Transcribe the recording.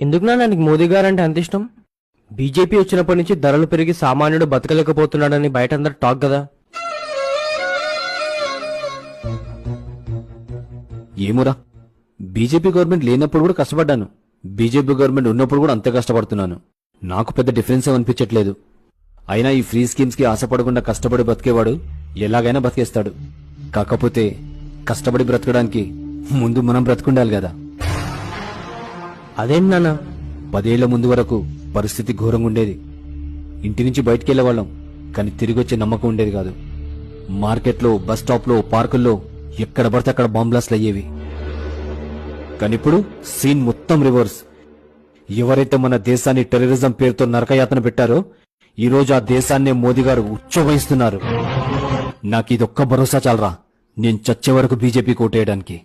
ఎందుకు నాన్న నీకు మోదీ గారు అంటే అంత ఇష్టం? బీజేపీ వచ్చినప్పటి నుంచి ధరలు పెరిగి సామాన్యుడు బతకలేకపోతున్నాడని బయట అందరు టాక్ కదా. ఏమోరా, బీజేపీ గవర్నమెంట్ లేనప్పుడు కూడా కష్టపడ్డాను, బీజేపీ గవర్నమెంట్ ఉన్నప్పుడు కూడా అంతే కష్టపడుతున్నాను. నాకు పెద్ద డిఫరెన్స్ అనిపించట్లేదు. అయినా ఈ ఫ్రీ స్కీమ్స్ కి ఆశపడకుండా కష్టపడి బతికేవాడు ఎలాగైనా బతికేస్తాడు. కాకపోతే కష్టపడి బ్రతకడానికి ముందు మనం బ్రతుకుండాలి కదా. అదేంటి నాన్న? 10 ఏళ్ల ముందు వరకు పరిస్థితి ఘోరంగా ఉండేది. ఇంటి నుంచి బయటికి వెళ్లేవాళ్ళం, కానీ తిరిగొచ్చే నమ్మకం ఉండేది కాదు. మార్కెట్లో, బస్ స్టాప్లో, పార్కుల్లో ఎక్కడ పడితే అక్కడ బాంబ్ బ్లాస్ట్లు అయ్యేవి. కానిప్పుడు సీన్ మొత్తం రివర్స్. ఎవరైతే మన దేశాన్ని టెర్రరిజం పేరుతో నరకయాతన పెట్టారో ఈ రోజు ఆ దేశాన్నే మోదీ గారు ఉచ్చవహిస్తున్నారు. నాకిదొక్క భరోసా చాలరా నేను చచ్చే వరకు బీజేపీ కోటేయడానికి.